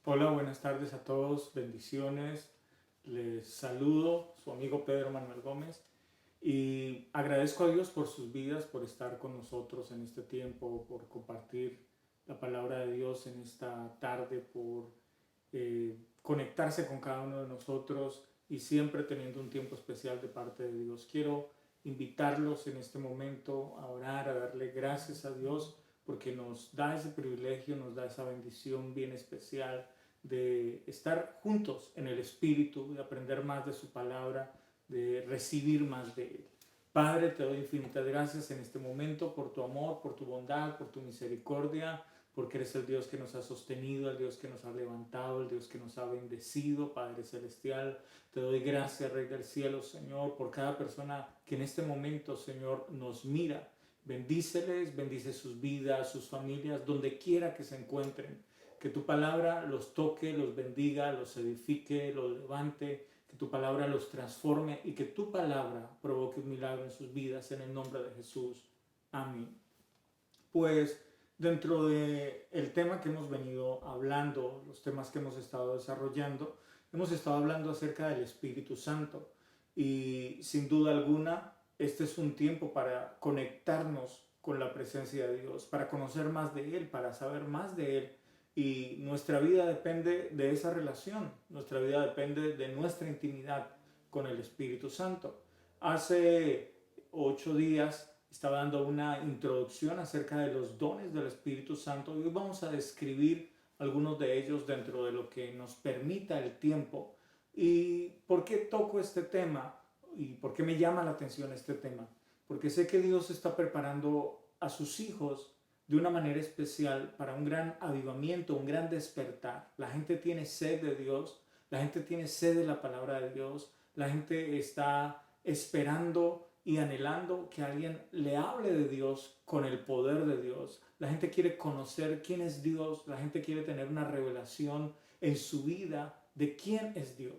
Hola, buenas tardes a todos, bendiciones. Les saludo, su amigo Pedro Manuel Gómez, y agradezco a Dios por sus vidas, por estar con nosotros en este tiempo, por compartir la palabra de Dios en esta tarde, por conectarse con cada uno de nosotros y siempre teniendo un tiempo especial de parte de Dios. Quiero invitarlos en este momento a orar, a darle gracias a Dios porque nos da ese privilegio, nos da esa bendición bien especial de estar juntos en el Espíritu, de aprender más de su palabra, de recibir más de Él. Padre, te doy infinitas gracias en este momento por tu amor, por tu bondad, por tu misericordia, porque eres el Dios que nos ha sostenido, el Dios que nos ha levantado, el Dios que nos ha bendecido, Padre Celestial. Te doy gracias, Rey del Cielo, Señor, por cada persona que en este momento, Señor, nos mira. Bendíceles, bendice sus vidas, sus familias, donde quiera que se encuentren. Que tu palabra los toque, los bendiga, los edifique, los levante, que tu palabra los transforme y que tu palabra provoque un milagro en sus vidas en el nombre de Jesús. Amén. Pues dentro del tema que hemos venido hablando, los temas que hemos estado desarrollando, hemos estado hablando acerca del Espíritu Santo y sin duda alguna este es un tiempo para conectarnos con la presencia de Dios, para conocer más de Él, para saber más de Él. Y nuestra vida depende de esa relación, nuestra vida depende de nuestra intimidad con el Espíritu Santo. Hace 8 días estaba dando una introducción acerca de los dones del Espíritu Santo y hoy vamos a describir algunos de ellos dentro de lo que nos permita el tiempo. ¿Y por qué toco este tema? ¿Y por qué me llama la atención este tema? Porque sé que Dios está preparando a sus hijos de una manera especial para un gran avivamiento, un gran despertar. La gente tiene sed de Dios, la gente tiene sed de la palabra de Dios, la gente está esperando y anhelando que alguien le hable de Dios con el poder de Dios. La gente quiere conocer quién es Dios, la gente quiere tener una revelación en su vida de quién es Dios.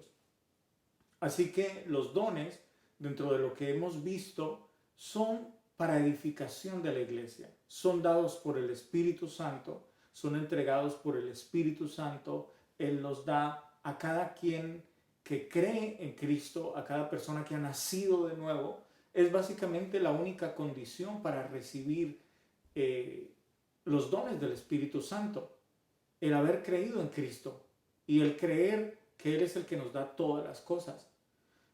Así que los dones, dentro de lo que hemos visto, son para edificación de la iglesia. Son dados por el Espíritu Santo, son entregados por el Espíritu Santo. Él los da a cada quien que cree en Cristo, a cada persona que ha nacido de nuevo. Es básicamente la única condición para recibir eh, los dones del Espíritu Santo. El haber creído en Cristo y el creer que Él es el que nos da todas las cosas.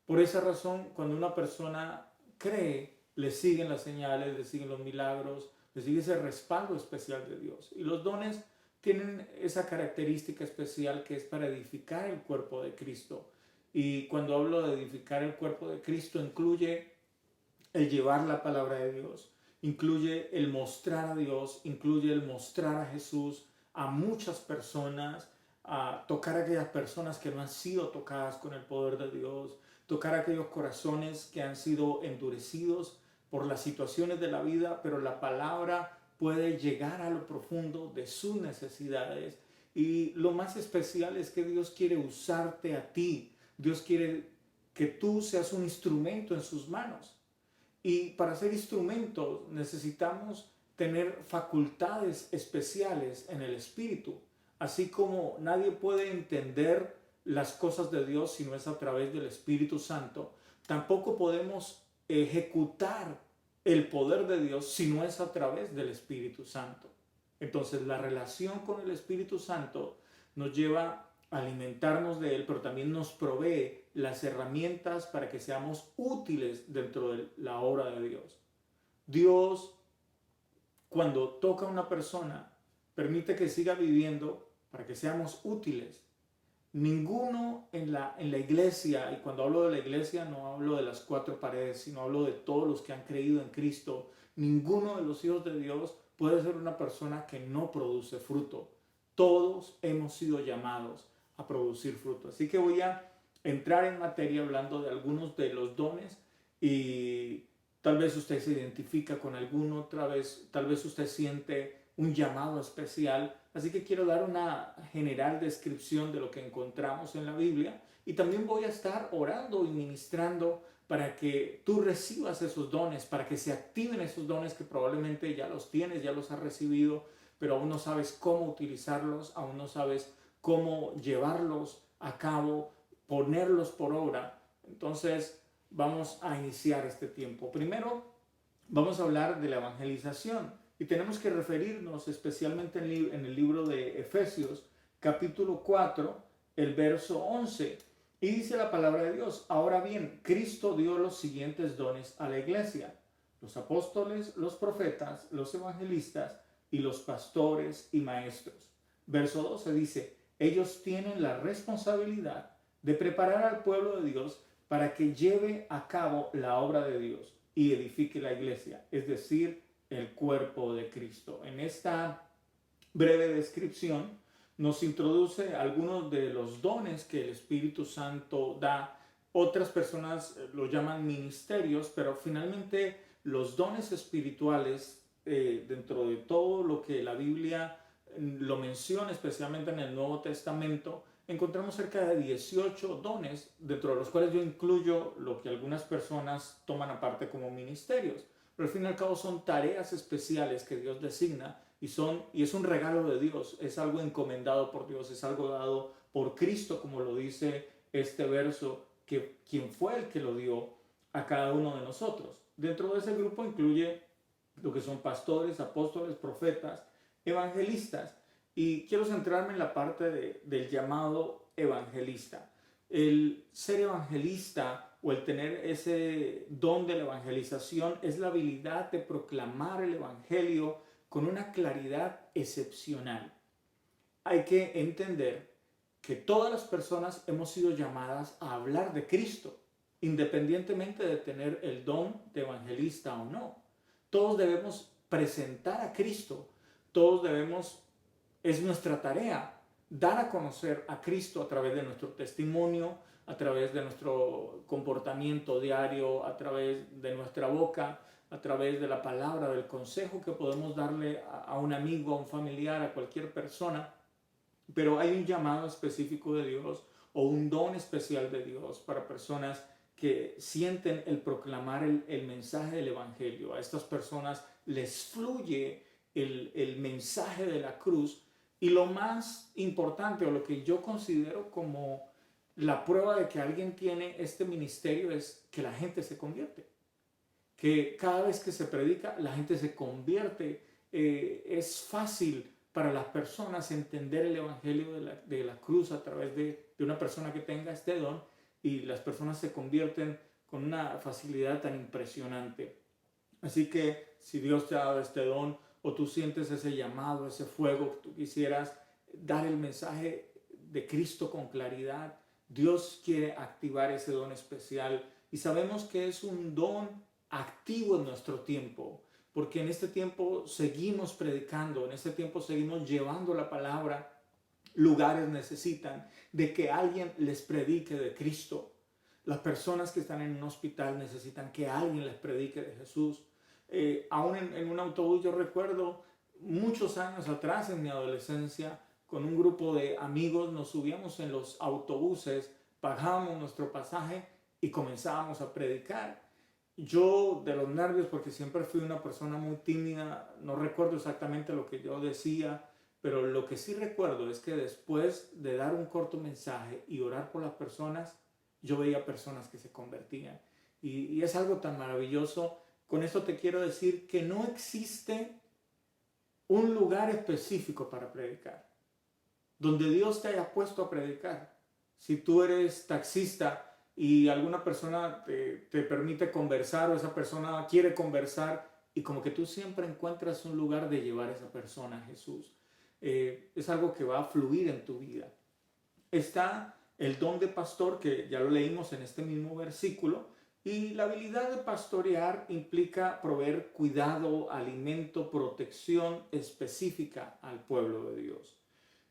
Por esa razón, cuando una persona cree, le siguen las señales, le siguen los milagros, le sigue ese respaldo especial de Dios. Y los dones tienen esa característica especial que es para edificar el cuerpo de Cristo. Y cuando hablo de edificar el cuerpo de Cristo, incluye el llevar la palabra de Dios, incluye el mostrar a Dios, incluye el mostrar a Jesús a muchas personas, a tocar a aquellas personas que no han sido tocadas con el poder de Dios, tocar a aquellos corazones que han sido endurecidos por las situaciones de la vida, pero la palabra puede llegar a lo profundo de sus necesidades. Y lo más especial es que Dios quiere usarte a ti. Dios quiere que tú seas un instrumento en sus manos. Y para ser instrumentos necesitamos tener facultades especiales en el espíritu. Así como nadie puede entender las cosas de Dios si no es a través del Espíritu Santo, tampoco podemos ejecutar el poder de Dios si no es a través del Espíritu Santo. Entonces la relación con el Espíritu Santo nos lleva a alimentarnos de Él, pero también nos provee las herramientas para que seamos útiles dentro de la obra de Dios. Dios, cuando toca a una persona, permite que siga viviendo para que seamos útiles. Ninguno en la iglesia, y cuando hablo de la iglesia no hablo de las cuatro paredes, sino hablo de todos los que han creído en Cristo, ninguno de los hijos de Dios puede ser una persona que no produce fruto. Todos hemos sido llamados a producir fruto. Así que voy a entrar en materia hablando de algunos de los dones y tal vez usted se identifica con alguno, tal vez usted siente un llamado especial. Así que quiero dar una general descripción de lo que encontramos en la Biblia y también voy a estar orando y ministrando para que tú recibas esos dones, para que se activen esos dones que probablemente ya los tienes, ya los has recibido, pero aún no sabes cómo utilizarlos, aún no sabes cómo llevarlos a cabo, ponerlos por obra. Entonces vamos a iniciar este tiempo. Primero vamos a hablar de la evangelización y tenemos que referirnos especialmente en el libro de Efesios, capítulo 4, el verso 11. Y dice la palabra de Dios: ahora bien, Cristo dio los siguientes dones a la iglesia: los apóstoles, los profetas, los evangelistas y los pastores y maestros. Verso 12 dice: ellos tienen la responsabilidad de preparar al pueblo de Dios para que lleve a cabo la obra de Dios y edifique la iglesia, es decir, el cuerpo de Cristo. En esta breve descripción nos introduce algunos de los dones que el Espíritu Santo da. Otras personas lo llaman ministerios, pero finalmente los dones espirituales, dentro de todo lo que la Biblia lo menciona, especialmente en el Nuevo Testamento, encontramos cerca de 18 dones, dentro de los cuales yo incluyo lo que algunas personas toman aparte como ministerios. Pero al fin y al cabo son tareas especiales que Dios designa y es un regalo de Dios, es algo encomendado por Dios, es algo dado por Cristo, como lo dice este verso, que quien fue el que lo dio a cada uno de nosotros. Dentro de ese grupo incluye lo que son pastores, apóstoles, profetas, evangelistas. Y quiero centrarme en la parte del llamado evangelista. El ser evangelista o el tener ese don de la evangelización es la habilidad de proclamar el evangelio con una claridad excepcional. Hay que entender que todas las personas hemos sido llamadas a hablar de Cristo, independientemente de tener el don de evangelista o no. Todos debemos presentar a Cristo, todos debemos, es nuestra tarea, dar a conocer a Cristo a través de nuestro testimonio, a través de nuestro comportamiento diario, a través de nuestra boca, a través de la palabra, del consejo que podemos darle a un amigo, a un familiar, a cualquier persona. Pero hay un llamado específico de Dios o un don especial de Dios para personas que sienten el proclamar el mensaje del Evangelio. A estas personas les fluye el mensaje de la cruz. Y lo más importante, o lo que yo considero como la prueba de que alguien tiene este ministerio, es que la gente se convierte. Que cada vez que se predica, la gente se convierte. Es fácil para las personas entender el Evangelio de la cruz a través de una persona que tenga este don, y las personas se convierten con una facilidad tan impresionante. Así que si Dios te ha dado este don, o tú sientes ese llamado, ese fuego, que tú quisieras dar el mensaje de Cristo con claridad, Dios quiere activar ese don especial, y sabemos que es un don activo en nuestro tiempo, porque en este tiempo seguimos predicando, en este tiempo seguimos llevando la palabra. Lugares necesitan de que alguien les predique de Cristo. Las personas que están en un hospital necesitan que alguien les predique de Jesús. Aún en un autobús, yo recuerdo muchos años atrás, en mi adolescencia, con un grupo de amigos nos subíamos en los autobuses, pagábamos nuestro pasaje y comenzábamos a predicar. Yo, de los nervios, porque siempre fui una persona muy tímida, no recuerdo exactamente lo que yo decía, pero lo que sí recuerdo es que después de dar un corto mensaje y orar por las personas, yo veía personas que se convertían. Y es algo tan maravilloso. Con esto te quiero decir que no existe un lugar específico para predicar, donde Dios te haya puesto a predicar. Si tú eres taxista y alguna persona te permite conversar, o esa persona quiere conversar, y como que tú siempre encuentras un lugar de llevar a esa persona a Jesús. Es algo que va a fluir en tu vida. Está el don de pastor, que ya lo leímos en este mismo versículo, y la habilidad de pastorear implica proveer cuidado, alimento, protección específica al pueblo de Dios.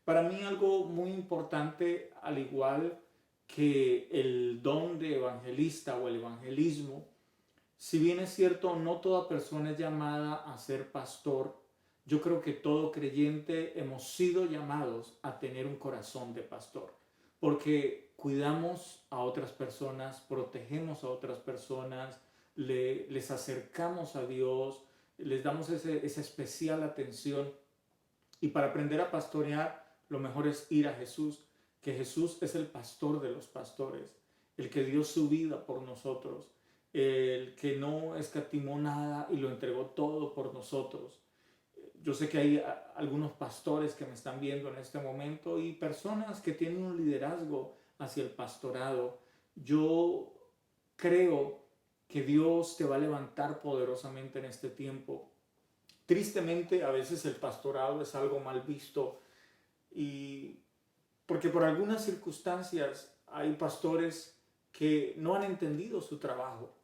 Para mí algo muy importante, al igual que el don de evangelista o el evangelismo, si bien es cierto, no toda persona es llamada a ser pastor, yo creo que todo creyente hemos sido llamados a tener un corazón de pastor, porque cuidamos a otras personas, protegemos a otras personas, les acercamos a Dios, les damos esa especial atención. Y para aprender a pastorear, lo mejor es ir a Jesús, que Jesús es el pastor de los pastores, el que dio su vida por nosotros, el que no escatimó nada y lo entregó todo por nosotros. Yo sé que hay algunos pastores que me están viendo en este momento y personas que tienen un liderazgo hacia el pastorado. Yo creo que Dios te va a levantar poderosamente en este tiempo. Tristemente, a veces el pastorado es algo mal visto y porque por algunas circunstancias hay pastores que no han entendido su trabajo.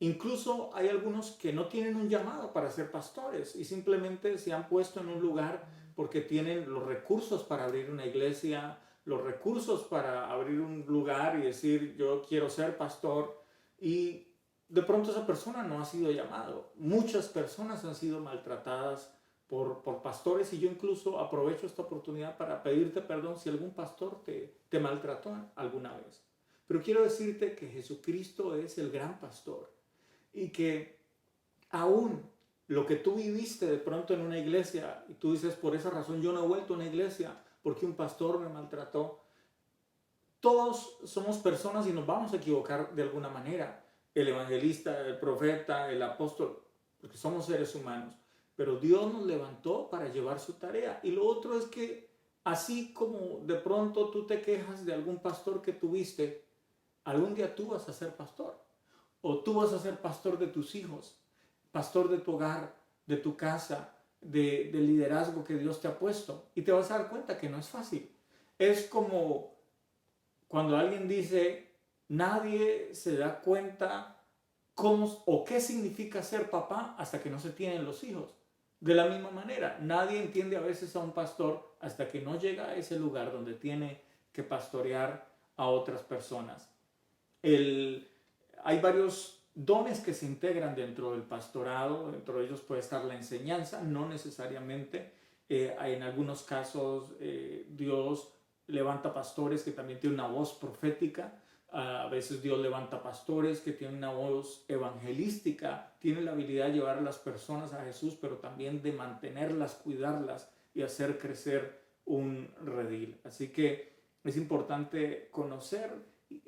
Incluso hay algunos que no tienen un llamado para ser pastores y simplemente se han puesto en un lugar porque tienen los recursos para abrir una iglesia, los recursos para abrir un lugar y decir yo quiero ser pastor, y de pronto esa persona no ha sido llamado. Muchas personas han sido maltratadas por pastores y yo incluso aprovecho esta oportunidad para pedirte perdón si algún pastor te maltrató alguna vez. Pero quiero decirte que Jesucristo es el gran pastor y que aún lo que tú viviste de pronto en una iglesia y tú dices por esa razón yo no he vuelto a una iglesia porque un pastor me maltrató. Todos somos personas y nos vamos a equivocar de alguna manera. El evangelista, el profeta, el apóstol, porque somos seres humanos. Pero Dios nos levantó para llevar su tarea. Y lo otro es que así como de pronto tú te quejas de algún pastor que tuviste, algún día tú vas a ser pastor. O tú vas a ser pastor de tus hijos, pastor de tu hogar, de tu casa, del liderazgo que Dios te ha puesto. Y te vas a dar cuenta que no es fácil. Es como cuando alguien dice, nadie se da cuenta cómo o qué significa ser papá hasta que no se tienen los hijos. De la misma manera, nadie entiende a veces a un pastor hasta que no llega a ese lugar donde tiene que pastorear a otras personas. Hay varios dones que se integran dentro del pastorado, dentro de ellos puede estar la enseñanza, no necesariamente. En algunos casos Dios levanta pastores que también tienen una voz profética. A veces Dios levanta pastores que tienen una voz evangelística, tienen la habilidad de llevar a las personas a Jesús, pero también de mantenerlas, cuidarlas y hacer crecer un redil. Así que es importante conocer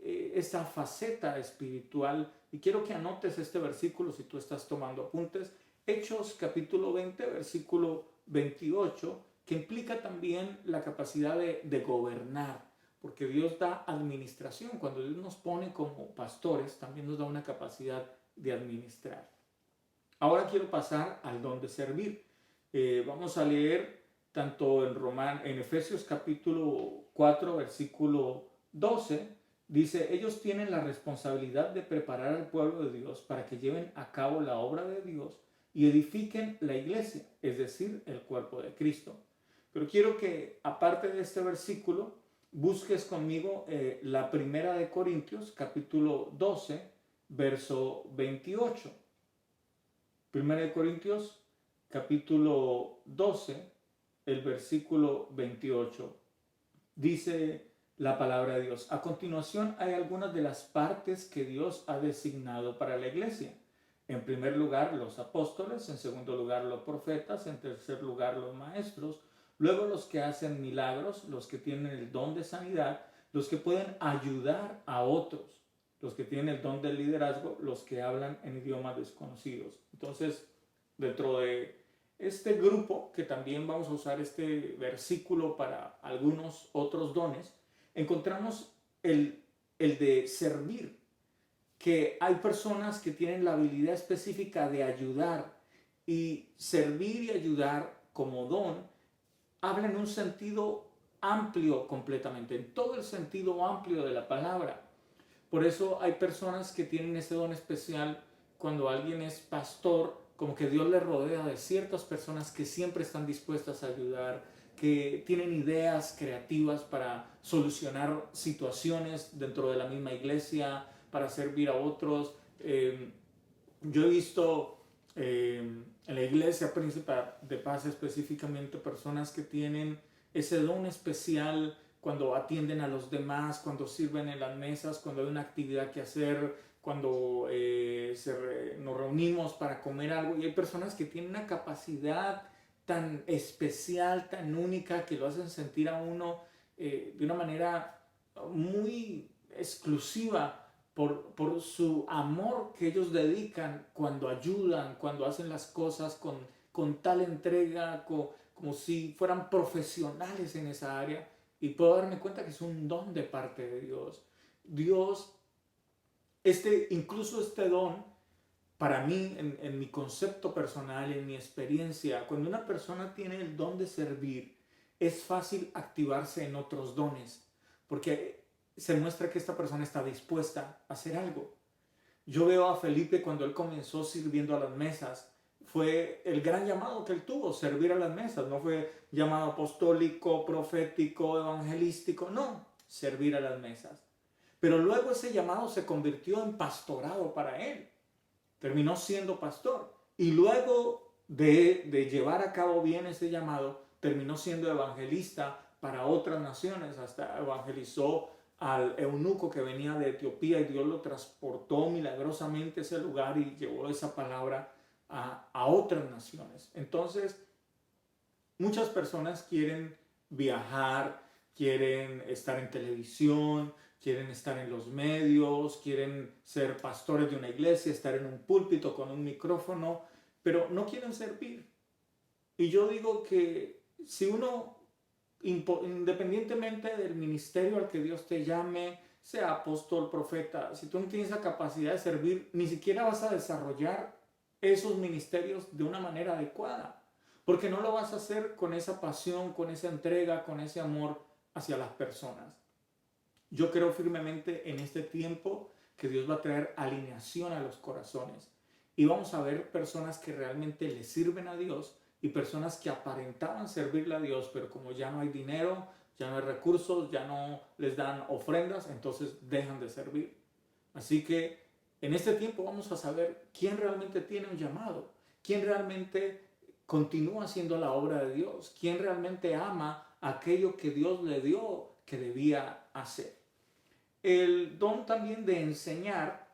esa faceta espiritual y quiero que anotes este versículo si tú estás tomando apuntes. Hechos capítulo 20, versículo 28, que implica también la capacidad de gobernar, porque Dios da administración. Cuando Dios nos pone como pastores, también nos da una capacidad de administrar. Ahora quiero pasar al don de servir. Vamos a leer tanto en Efesios capítulo 4, versículo 12, dice, ellos tienen la responsabilidad de preparar al pueblo de Dios para que lleven a cabo la obra de Dios y edifiquen la iglesia, es decir, el cuerpo de Cristo. Pero quiero que, aparte de este versículo, busques conmigo la primera de Corintios, capítulo 12, verso 28. Primera de Corintios, capítulo 12, el versículo 28. Dice la palabra de Dios. A continuación hay algunas de las partes que Dios ha designado para la iglesia. En primer lugar, los apóstoles, en segundo lugar, los profetas, en tercer lugar, los maestros, luego los que hacen milagros, los que tienen el don de sanidad, los que pueden ayudar a otros, los que tienen el don del liderazgo, los que hablan en idiomas desconocidos. Entonces, dentro de este grupo, que también vamos a usar este versículo para algunos otros dones, encontramos el de servir, que hay personas que tienen la habilidad específica de ayudar, y servir y ayudar como don habla en un sentido amplio completamente, en todo el sentido amplio de la palabra. Por eso hay personas que tienen ese don especial. Cuando alguien es pastor, como que Dios le rodea de ciertas personas que siempre están dispuestas a ayudar, que tienen ideas creativas para solucionar situaciones dentro de la misma iglesia, para servir a otros. Yo he visto en la iglesia Príncipe de Paz específicamente personas que tienen ese don especial cuando atienden a los demás, cuando sirven en las mesas, cuando hay una actividad que hacer, cuando nos reunimos para comer algo. Y hay personas que tienen una capacidad tan especial, tan única, que lo hacen sentir a uno de una manera muy exclusiva por su amor que ellos dedican cuando ayudan, cuando hacen las cosas con tal entrega, como si fueran profesionales en esa área. Y puedo darme cuenta que es un don de parte de Dios. Dios, incluso este don, para mí, en mi concepto personal, en mi experiencia, cuando una persona tiene el don de servir, es fácil activarse en otros dones, porque se muestra que esta persona está dispuesta a hacer algo. Yo veo a Felipe cuando él comenzó sirviendo a las mesas. Fue el gran llamado que él tuvo, servir a las mesas. No fue llamado apostólico, profético, evangelístico, no, servir a las mesas. Pero luego ese llamado se convirtió en pastorado para él. Terminó siendo pastor. Y luego de llevar a cabo bien ese llamado, terminó siendo evangelista para otras naciones. Hasta evangelizó al eunuco que venía de Etiopía y Dios lo transportó milagrosamente a ese lugar y llevó esa palabra a otras naciones. Entonces, muchas personas quieren viajar, quieren estar en televisión, quieren estar en los medios, quieren ser pastores de una iglesia, estar en un púlpito con un micrófono, pero no quieren servir. Y yo digo que si uno, independientemente del ministerio al que Dios te llame, sea apóstol, profeta, si tú no tienes la capacidad de servir, ni siquiera vas a desarrollar esos ministerios de una manera adecuada, porque no lo vas a hacer con esa pasión, con esa entrega, con ese amor hacia las personas. Yo creo firmemente en este tiempo que Dios va a traer alineación a los corazones y vamos a ver personas que realmente le sirven a Dios y personas que aparentaban servirle a Dios, pero como ya no hay dinero, ya no hay recursos, ya no les dan ofrendas, entonces dejan de servir. Así que en este tiempo vamos a saber quién realmente tiene un llamado, quién realmente continúa haciendo la obra de Dios, quién realmente ama aquello que Dios le dio que debía hacer. El don también de enseñar,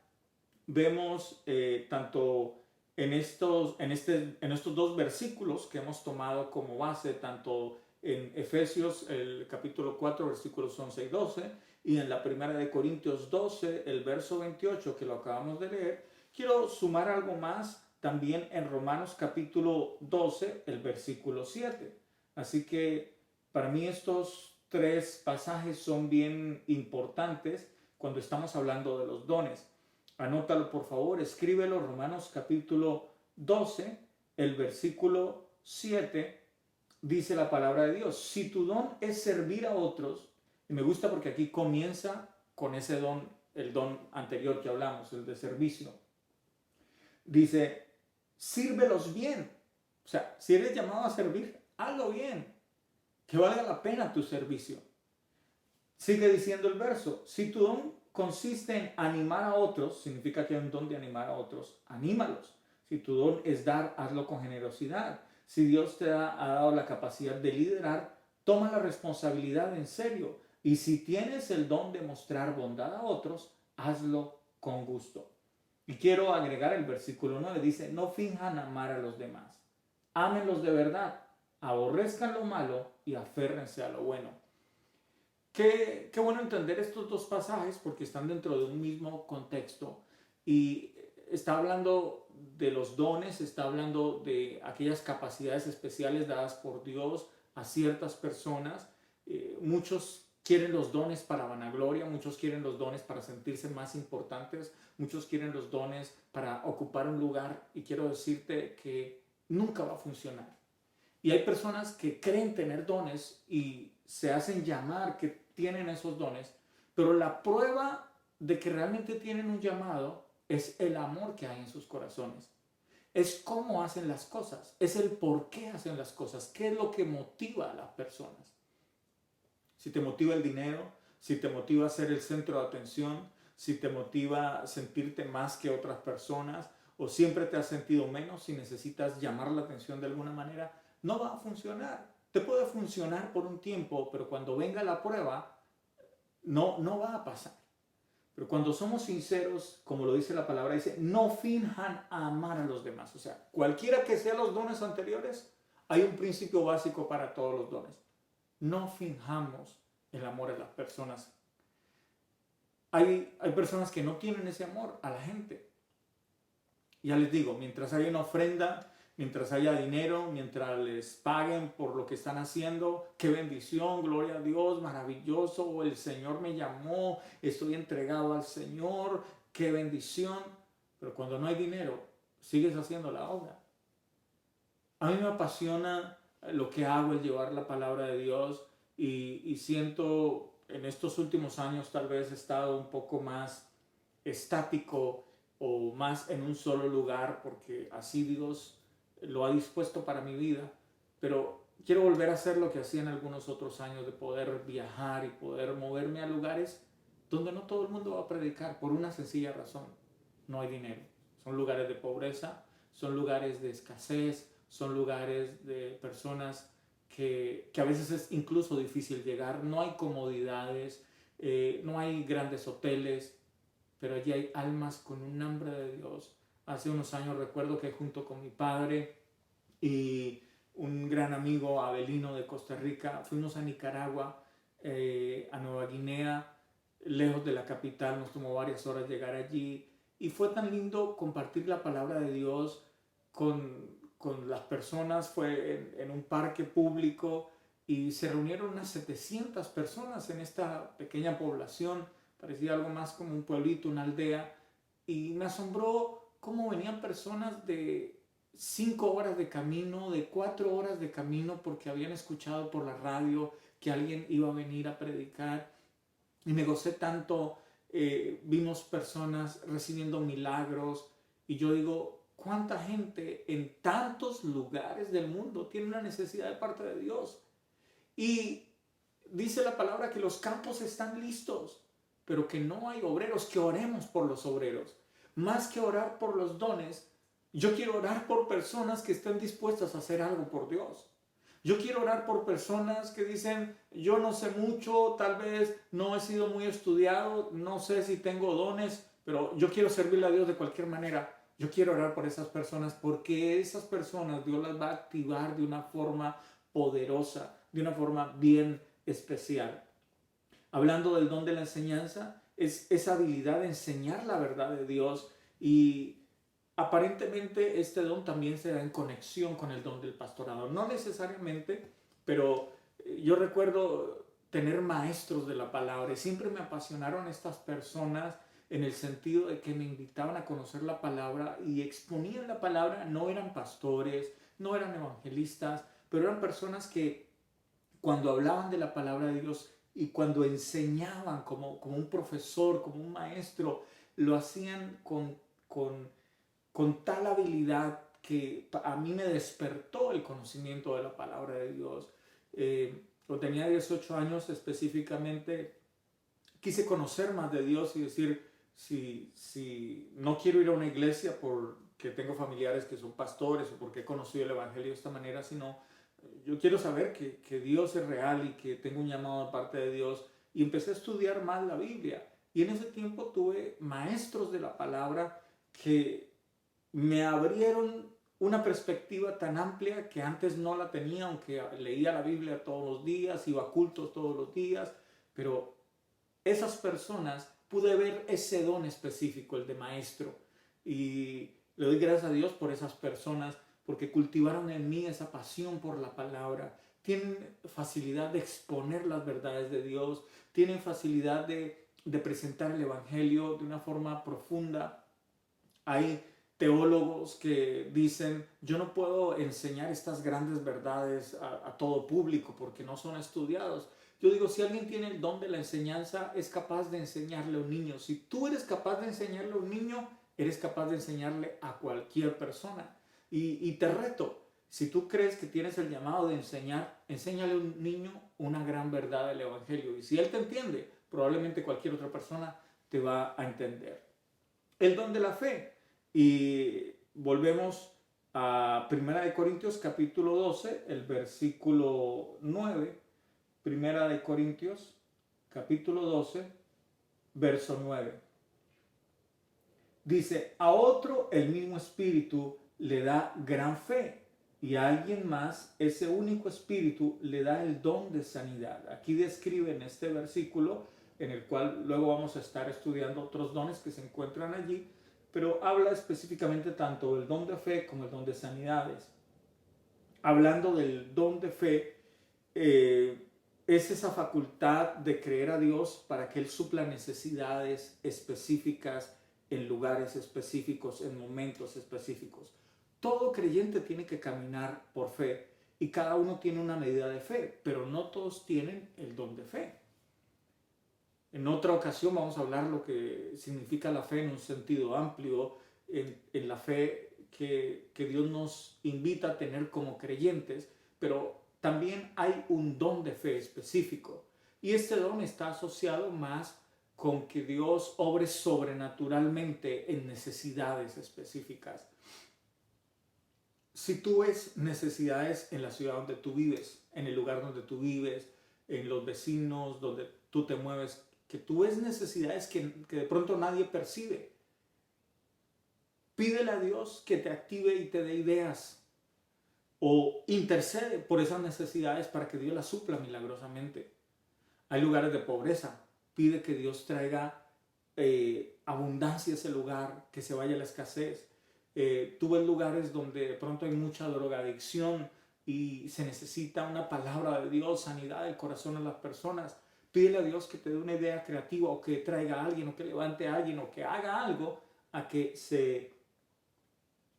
vemos tanto en estos dos versículos que hemos tomado como base, tanto en Efesios el capítulo 4 versículos 11 y 12 y en la primera de Corintios 12 el verso 28 que lo acabamos de leer. Quiero sumar algo más también en Romanos capítulo 12 el versículo 7. Así que para mí estos tres pasajes son bien importantes cuando estamos hablando de los dones. Anótalo por favor, escríbelo, Romanos capítulo 12, el versículo 7, dice la palabra de Dios. Si tu don es servir a otros, y me gusta porque aquí comienza con ese don, el don anterior que hablamos, el de servicio. Dice, sírvelos bien. O sea, si eres llamado a servir, hazlo bien, que valga la pena tu servicio. Sigue diciendo el verso, si tu don consiste en animar a otros, significa que hay un don de animar a otros, anímalos. Si tu don es dar, hazlo con generosidad. Si Dios te ha dado la capacidad de liderar, toma la responsabilidad en serio. Y si tienes el don de mostrar bondad a otros, hazlo con gusto. Y quiero agregar el versículo 9, dice, no finjan amar a los demás. Ámenlos de verdad, aborrezcan lo malo y aférrense a lo bueno. Qué bueno entender estos dos pasajes porque están dentro de un mismo contexto y está hablando de los dones, está hablando de aquellas capacidades especiales dadas por Dios a ciertas personas. Muchos quieren los dones para vanagloria, muchos quieren los dones para sentirse más importantes, muchos quieren los dones para ocupar un lugar y quiero decirte que nunca va a funcionar. Y hay personas que creen tener dones y se hacen llamar que tienen esos dones, pero la prueba de que realmente tienen un llamado es el amor que hay en sus corazones. Es cómo hacen las cosas, es el por qué hacen las cosas, qué es lo que motiva a las personas. Si te motiva el dinero, si te motiva a ser el centro de atención, si te motiva a sentirte más que otras personas, o siempre te has sentido menos y necesitas llamar la atención de alguna manera, no va a funcionar. Te puede funcionar por un tiempo, pero cuando venga la prueba, no va a pasar. Pero cuando somos sinceros, como lo dice la palabra, dice, no finjan amar a los demás. O sea, cualquiera que sean los dones anteriores, hay un principio básico para todos los dones. No finjamos el amor a las personas. Hay personas que no tienen ese amor a la gente. Ya les digo, mientras haya una ofrenda, mientras haya dinero, mientras les paguen por lo que están haciendo, qué bendición, gloria a Dios, maravilloso, el Señor me llamó, estoy entregado al Señor, qué bendición. Pero cuando no hay dinero, sigues haciendo la obra. A mí me apasiona lo que hago, el llevar la palabra de Dios, y siento en estos últimos años tal vez he estado un poco más estático o más en un solo lugar, porque así Dios lo ha dispuesto para mi vida, pero quiero volver a hacer lo que hacía en algunos otros años, de poder viajar y poder moverme a lugares donde no todo el mundo va a predicar, por una sencilla razón: no hay dinero. Son lugares de pobreza, son lugares de escasez, son lugares de personas que a veces es incluso difícil llegar, no hay comodidades, no hay grandes hoteles, pero allí hay almas con un hambre de Dios. Hace unos años recuerdo que junto con mi padre y un gran amigo, Abelino, de Costa Rica, fuimos a Nicaragua, a Nueva Guinea, lejos de la capital. Nos tomó varias horas llegar allí y fue tan lindo compartir la palabra de Dios con las personas. Fue en un parque público y se reunieron unas 700 personas en esta pequeña población. Parecía algo más como un pueblito, una aldea, y me asombró cómo venían personas de 5 horas de camino, de 4 horas de camino, porque habían escuchado por la radio que alguien iba a venir a predicar, y me gocé tanto. Vimos personas recibiendo milagros, y yo digo, ¿cuánta gente en tantos lugares del mundo tiene una necesidad de parte de Dios? Y dice la palabra que los campos están listos, pero que no hay obreros. Que oremos por los obreros. Más que orar por los dones, yo quiero orar por personas que estén dispuestas a hacer algo por Dios. Yo quiero orar por personas que dicen, yo no sé mucho, tal vez no he sido muy estudiado, no sé si tengo dones, pero yo quiero servirle a Dios de cualquier manera. Yo quiero orar por esas personas, porque esas personas Dios las va a activar de una forma poderosa, de una forma bien especial. Hablando del don de la enseñanza, es esa habilidad de enseñar la verdad de Dios, y aparentemente este don también se da en conexión con el don del pastorado. No necesariamente, pero yo recuerdo tener maestros de la palabra, y siempre me apasionaron estas personas en el sentido de que me invitaban a conocer la palabra y exponían la palabra. No eran pastores, no eran evangelistas, pero eran personas que cuando hablaban de la palabra de Dios y cuando enseñaban como un profesor, como un maestro, lo hacían con tal habilidad que a mí me despertó el conocimiento de la palabra de Dios. Cuando tenía 18 años específicamente, quise conocer más de Dios y decir, si no quiero ir a una iglesia porque tengo familiares que son pastores o porque he conocido el evangelio de esta manera, sino yo quiero saber que Dios es real y que tengo un llamado de parte de Dios. Y empecé a estudiar más la Biblia, y en ese tiempo tuve maestros de la palabra que me abrieron una perspectiva tan amplia que antes no la tenía, aunque leía la Biblia todos los días, iba a cultos todos los días. Pero esas personas, pude ver ese don específico, el de maestro, y le doy gracias a Dios por esas personas, porque cultivaron en mí esa pasión por la palabra. Tienen facilidad de exponer las verdades de Dios, tienen facilidad de presentar el evangelio de una forma profunda. Hay teólogos que dicen, yo no puedo enseñar estas grandes verdades a todo público porque no son estudiados. Yo digo, si alguien tiene el don de la enseñanza, es capaz de enseñarle a un niño. Si tú eres capaz de enseñarle a un niño, eres capaz de enseñarle a cualquier persona. Y te reto, si tú crees que tienes el llamado de enseñar, enséñale a un niño una gran verdad del evangelio. Y si él te entiende, probablemente cualquier otra persona te va a entender. El don de la fe. Y volvemos a 1 Corintios capítulo 12, el versículo 9. 1 Corintios capítulo 12, verso 9. Dice, a otro el mismo Espíritu le da gran fe, y a alguien más ese único Espíritu le da el don de sanidad. Aquí describe en este versículo, en el cual luego vamos a estar estudiando otros dones que se encuentran allí, pero habla específicamente tanto del don de fe como el don de sanidades. Hablando del don de fe, es esa facultad de creer a Dios para que Él supla necesidades específicas en lugares específicos, en momentos específicos. Todo creyente tiene que caminar por fe y cada uno tiene una medida de fe, pero no todos tienen el don de fe. En otra ocasión vamos a hablar lo que significa la fe en un sentido amplio, en la fe que Dios nos invita a tener como creyentes, pero también hay un don de fe específico. Y este don está asociado más con que Dios obre sobrenaturalmente en necesidades específicas. Si tú ves necesidades en la ciudad donde tú vives, en el lugar donde tú vives, en los vecinos, donde tú te mueves, que tú ves necesidades que de pronto nadie percibe, pídele a Dios que te active y te dé ideas o intercede por esas necesidades para que Dios las supla milagrosamente. Hay lugares de pobreza, pide que Dios traiga abundancia a ese lugar, que se vaya la escasez. Tú ves lugares donde de pronto hay mucha drogadicción y se necesita una palabra de Dios, sanidad del corazón a las personas. Pídele a Dios que te dé una idea creativa o que traiga a alguien o que levante a alguien o que haga algo a que se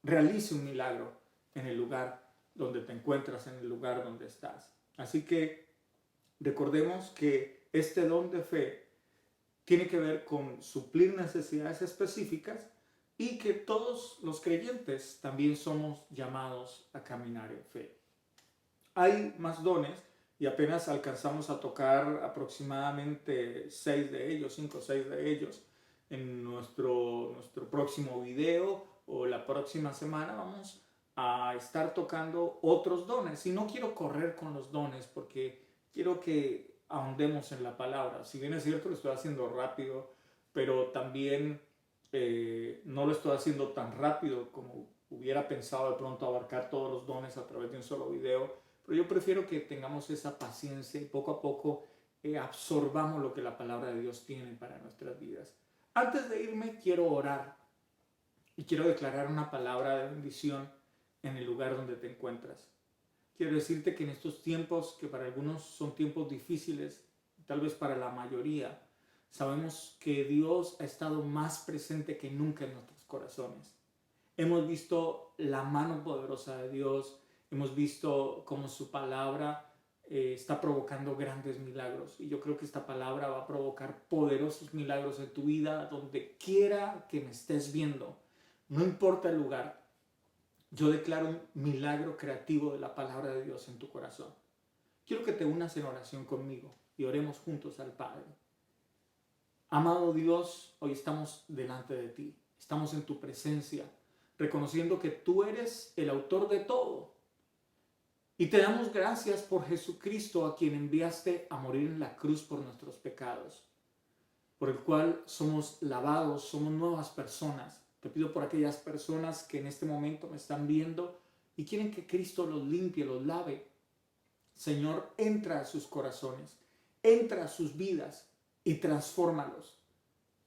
realice un milagro en el lugar donde te encuentras, en el lugar donde estás. Así que recordemos que este don de fe tiene que ver con suplir necesidades específicas y que todos los creyentes también somos llamados a caminar en fe. Hay más dones y apenas alcanzamos a tocar aproximadamente 6 de ellos, 5 o 6 de ellos. En nuestro próximo video o la próxima semana vamos a estar tocando otros dones. Y no quiero correr con los dones porque quiero que ahondemos en la palabra. Si bien es cierto, lo estoy haciendo rápido, pero también no lo estoy haciendo tan rápido como hubiera pensado de pronto abarcar todos los dones a través de un solo video. Pero yo prefiero que tengamos esa paciencia y poco a poco absorbamos lo que la palabra de Dios tiene para nuestras vidas. Antes de irme, quiero orar y quiero declarar una palabra de bendición en el lugar donde te encuentras. Quiero decirte que en estos tiempos, que para algunos son tiempos difíciles, tal vez para la mayoría, sabemos que Dios ha estado más presente que nunca en nuestros corazones. Hemos visto la mano poderosa de Dios, hemos visto cómo su palabra está provocando grandes milagros. Y yo creo que esta palabra va a provocar poderosos milagros en tu vida, donde quiera que me estés viendo. No importa el lugar, yo declaro un milagro creativo de la palabra de Dios en tu corazón. Quiero que te unas en oración conmigo y oremos juntos al Padre. Amado Dios, hoy estamos delante de ti, estamos en tu presencia, reconociendo que tú eres el autor de todo. Y te damos gracias por Jesucristo, a quien enviaste a morir en la cruz por nuestros pecados, por el cual somos lavados, somos nuevas personas. Te pido por aquellas personas que en este momento me están viendo y quieren que Cristo los limpie, los lave. Señor, entra a sus corazones, entra a sus vidas y transfórmalos.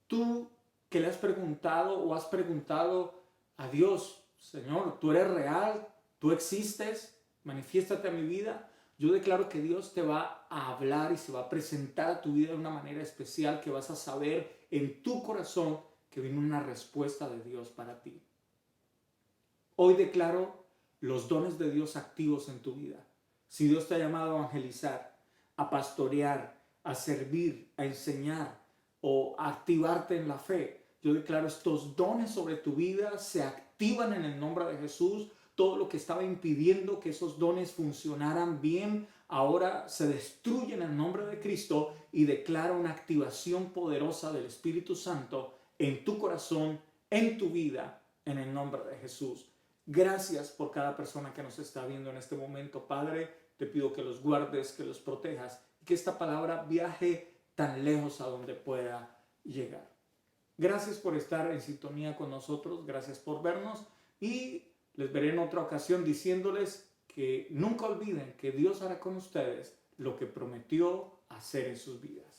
Tú que le has preguntado o has preguntado a Dios, Señor, tú eres real, tú existes, manifiéstate a mi vida. Yo declaro que Dios te va a hablar y se va a presentar a tu vida de una manera especial, que vas a saber en tu corazón que viene una respuesta de Dios para ti. Hoy declaro los dones de Dios activos en tu vida. Si Dios te ha llamado a evangelizar, a pastorear, a servir, a enseñar o a activarte en la fe, yo declaro estos dones sobre tu vida se activan en el nombre de Jesús. Todo lo que estaba impidiendo que esos dones funcionaran bien, ahora se destruye en el nombre de Cristo y declara una activación poderosa del Espíritu Santo en tu corazón, en tu vida, en el nombre de Jesús. Gracias por cada persona que nos está viendo en este momento, Padre. Te pido que los guardes, que los protejas y que esta palabra viaje tan lejos a donde pueda llegar. Gracias por estar en sintonía con nosotros, gracias por vernos y Les veré en otra ocasión diciéndoles que nunca olviden que Dios hará con ustedes lo que prometió hacer en sus vidas.